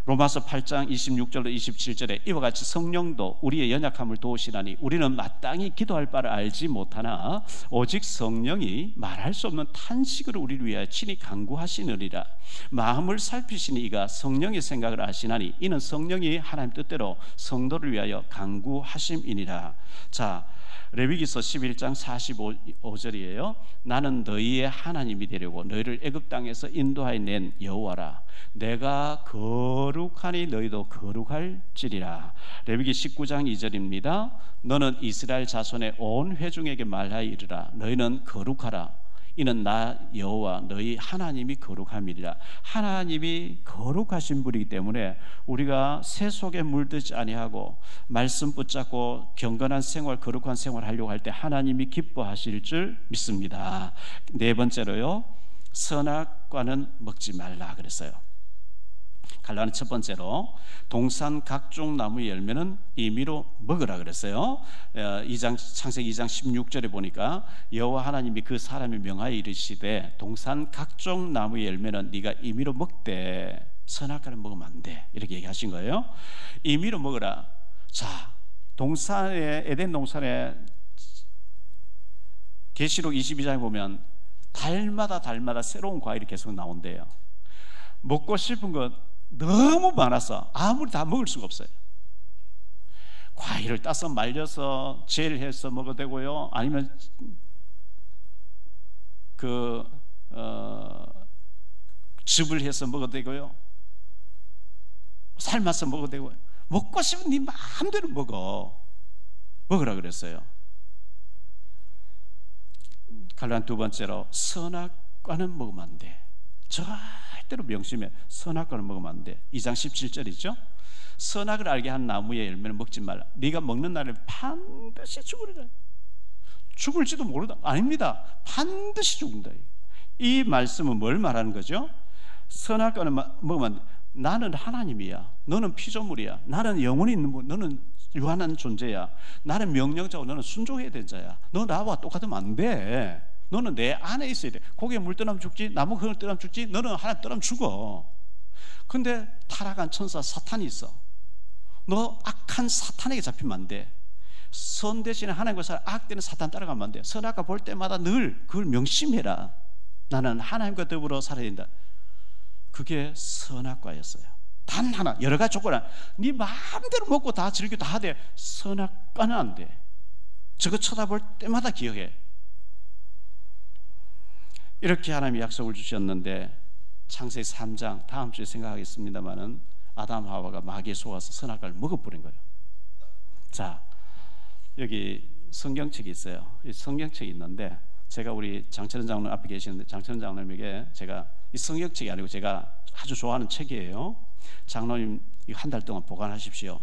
로마서 8장 26절로 27절에 이와 같이 성령도 우리의 연약함을 도우시나니 우리는 마땅히 기도할 바를 알지 못하나 오직 성령이 말할 수 없는 탄식으로 우리를 위하여 친히 간구하시느니라. 마음을 살피시니 이가 성령의 생각을 아시나니 이는 성령이 하나님 뜻대로 성도를 위하여 간구하심이니라. 자, 레위기서 11장 45절이에요. 나는 너희의 하나님이 되려고 너희를 애굽 땅에서 인도하여 낸 여호와라. 내가 거룩하니 너희도 거룩할지리라. 레위기 19장 2절입니다. 너는 이스라엘 자손의 온 회중에게 말하여 이르라. 너희는 거룩하라. 이는 나 여호와 너희 하나님이 거룩함이니라. 하나님이 거룩하신 분이기 때문에 우리가 새 속에 물들지 아니하고 말씀 붙잡고 경건한 생활, 거룩한 생활 하려고 할 때 하나님이 기뻐하실 줄 믿습니다. 네 번째로요, 선악과는 먹지 말라 그랬어요. 갈라는 첫 번째로 동산 각종 나무의 열매는 임의로 먹으라 그랬어요. 창세기 2장 16절에 보니까 여호와 하나님이 그 사람이 명하여 이르시되 동산 각종 나무의 열매는 네가 임의로 먹되 선악과는 먹으면 안 돼, 이렇게 얘기하신 거예요. 임의로 먹으라. 자, 동산에, 에덴 동산에 계시록 22장에 보면 달마다 새로운 과일이 계속 나온대요. 먹고 싶은 것 너무 많아서 아무리 다 먹을 수가 없어요. 과일을 따서 말려서 젤해서 먹어도 되고요, 아니면 즙을 해서 먹어도 되고요, 삶아서 먹어도 되고요. 먹고 싶은 네 마음대로 먹으라 그랬어요. 갈라는 두 번째로 선악과는 먹으면 안 돼. 절대로 명심해. 선악과는 먹으면 안 돼. 2장 17절이죠. 선악을 알게 한 나무의 열매는 먹지 말라. 네가 먹는 날에 반드시 죽으리라. 죽을지도 모르다. 아닙니다. 반드시 죽는다. 이 말씀은 뭘 말하는 거죠? 선악과는 먹으면 안 돼. 나는 하나님이야. 너는 피조물이야. 나는 영혼이 있는 분, 너는 유한한 존재야. 나는 명령자고 너는 순종해야 되는 자야. 너 나와 똑같으면 안 돼. 너는 내 안에 있어야 돼. 고기에 물 떠나면 죽지, 나무 흙을 떠나면 죽지, 너는 하나님 떠나면 죽어. 근데 타락한 천사 사탄이 있어. 너 악한 사탄에게 잡히면 안 돼. 선 대신에 하나님과 살아, 악되는 사탄 따라가면 안 돼. 선악과 볼 때마다 늘 그걸 명심해라. 나는 하나님과 더불어 살아야 된다. 그게 선악과였어요. 단 하나, 여러 가지 조건, 네 마음대로 먹고 다 즐겨 다 하되 선악과는 안 돼. 저거 쳐다볼 때마다 기억해. 이렇게 하나님이 약속을 주셨는데 창세기 3장 다음 주에 생각하겠습니다만은 아담 하와가 마귀에 속아서 선악과를 먹어버린 거예요. 자, 여기 성경책이 있어요. 이 성경책이 있는데 제가 우리 장철원 장로님 앞에 계시는데 장철원 장로님에게 제가 이 성경책이 아니고 제가 아주 좋아하는 책이에요. 장로님 이거 한 달 동안 보관하십시오.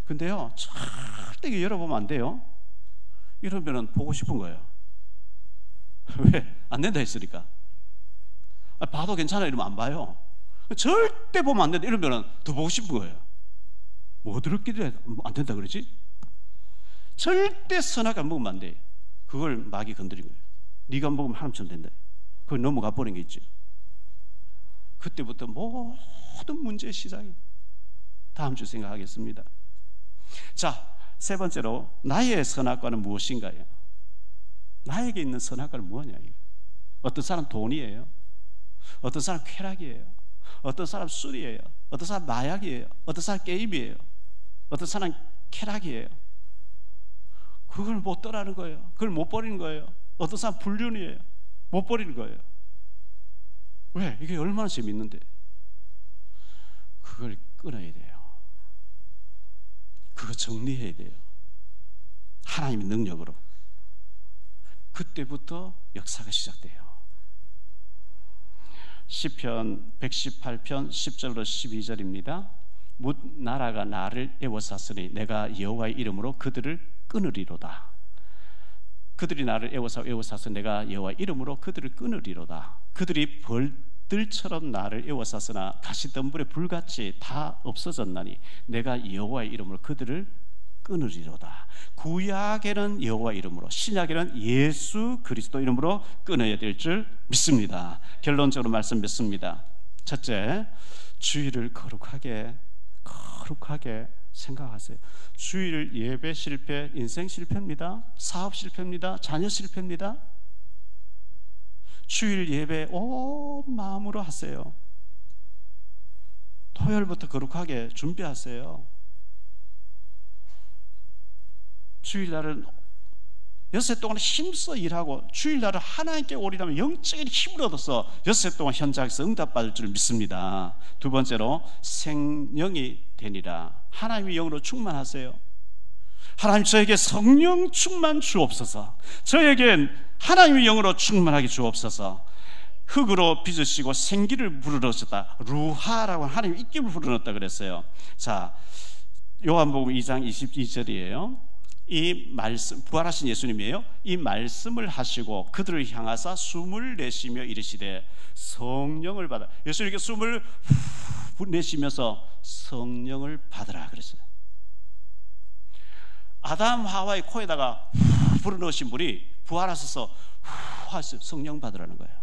근데요, 절대 이거 열어보면 안 돼요. 이러면은 보고 싶은 거예요. 왜? 안 된다 했으니까. 봐도 괜찮아 이러면 안 봐요. 절대 보면 안 된다 이러면 더 보고 싶은 거예요. 뭐 들었길래 안 된다 그러지? 절대 선악과 먹으면 안 돼. 그걸 마귀 건드린 거예요. 네가 먹으면 하나님처럼 된다. 그걸 넘어가 버린 게 있죠. 그때부터 모든 문제의 시작이. 다음 주 생각하겠습니다. 자, 세 번째로 나의 선악과는 무엇인가요? 나에게 있는 선악과는 뭐냐? 어떤 사람 돈이에요. 어떤 사람 쾌락이에요. 어떤 사람 술이에요. 어떤 사람 마약이에요. 어떤 사람 게임이에요. 어떤 사람 쾌락이에요. 그걸 못 떠나는 거예요. 그걸 못 버리는 거예요. 어떤 사람 불륜이에요. 못 버리는 거예요. 왜? 이게 얼마나 재밌는데. 그걸 끊어야 돼요. 그거 정리해야 돼요. 하나님의 능력으로. 그때부터 역사가 시작돼요. 시편 118편 10절로 12절입니다. 뭇 나라가 나를 애워쌌으니 내가 여호와의 이름으로 그들을 끊으리로다. 그들이 나를 애워싸서 내가 여호와의 이름으로 그들을 끊으리로다. 그들이 벌들처럼 나를 애워쌌으나 가시덤불에 불같이 다 없어졌나니 내가 여호와의 이름으로 그들을 끊으리로다. 구약에는 여호와 이름으로, 신약에는 예수 그리스도 이름으로 끊어야 될 줄 믿습니다. 결론적으로 말씀 맺습니다. 첫째, 주일을 거룩하게 생각하세요. 주일 예배 실패, 인생 실패입니다. 사업 실패입니다. 자녀 실패입니다. 주일 예배 온 마음으로 하세요. 토요일부터 거룩하게 준비하세요. 주일날은 엿새 동안 힘써 일하고 주일날은 하나님께 올인하면 영적인 힘을 얻어서 엿새 동안 현장에서 응답받을 줄 믿습니다. 두 번째로 생명이 되니라. 하나님의 영으로 충만하세요. 하나님 저에게 성령 충만 주옵소서. 저에겐 하나님의 영으로 충만하게 주옵소서. 흙으로 빚으시고 생기를 불어넣으셨다. 루하라고 하나님 입김을 불어넣었다 그랬어요. 자, 요한복음 2장 22절이에요. 이 말씀, 부활하신 예수님이에요. 이 말씀을 하시고 그들을 향하사 숨을 내쉬며 이르시되 성령을 받아. 예수님께 숨을 내쉬면서 성령을 받으라 그랬어요. 아담 하와의 코에다가 불어넣으신 분이 부활하셔서 하셔서 성령 받으라는 거예요.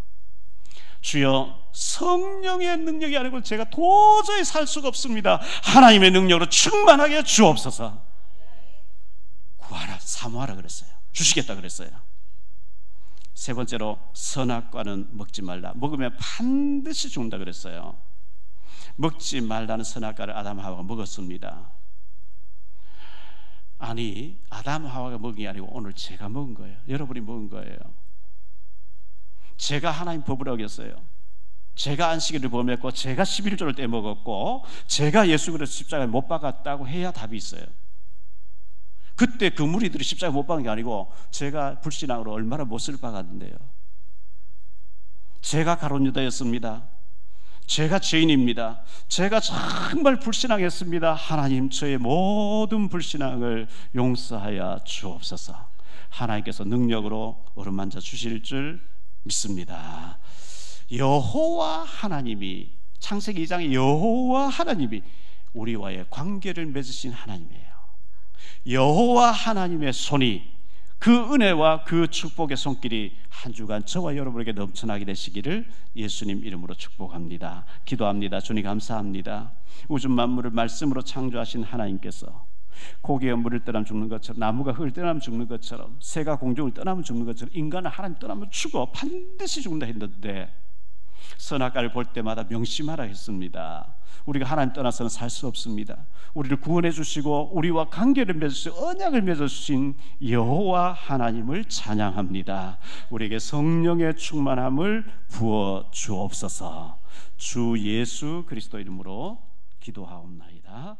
주여, 성령의 능력이 아니고 제가 도저히 살 수가 없습니다. 하나님의 능력으로 충만하게 주옵소서. 구하라, 사모하라 그랬어요. 주시겠다 그랬어요. 세 번째로 선악과는 먹지 말라. 먹으면 반드시 죽는다 그랬어요. 먹지 말라는 선악과를 아담 하와가 먹었습니다. 아니, 아담 하와가 먹은 게 아니고 오늘 제가 먹은 거예요. 여러분이 먹은 거예요. 제가 하나님 법을 어겼어요. 제가 안식일을 범했고 제가 11조를 떼먹었고 제가 예수 그리스도 십자가에 못 박았다고 해야 답이 있어요. 그때 그 무리들이 십자가에 못 박은 게 아니고 제가 불신앙으로 얼마나 못을 박았는데요. 제가 가룟 유다였습니다. 제가 죄인입니다. 제가 정말 불신앙했습니다. 하나님, 저의 모든 불신앙을 용서하여 주옵소서. 하나님께서 능력으로 어루만져 주실 줄 믿습니다. 여호와 하나님이, 창세기 2장에 여호와 하나님이 우리와의 관계를 맺으신 하나님이에요. 여호와 하나님의 손이, 그 은혜와 그 축복의 손길이 한 주간 저와 여러분에게 넘쳐나게 되시기를 예수님 이름으로 축복합니다. 기도합니다. 주님 감사합니다. 우주 만물을 말씀으로 창조하신 하나님께서 고기가 물을 떠나면 죽는 것처럼, 나무가 흙을 떠나면 죽는 것처럼, 새가 공중을 떠나면 죽는 것처럼 인간은 하나님 떠나면 죽어 반드시 죽는다 했는데 선악과를 볼 때마다 명심하라 했습니다. 우리가 하나님 떠나서는 살 수 없습니다. 우리를 구원해 주시고 우리와 관계를 맺으시고 언약을 맺어주신 여호와 하나님을 찬양합니다. 우리에게 성령의 충만함을 부어 주옵소서. 주 예수 그리스도 이름으로 기도하옵나이다.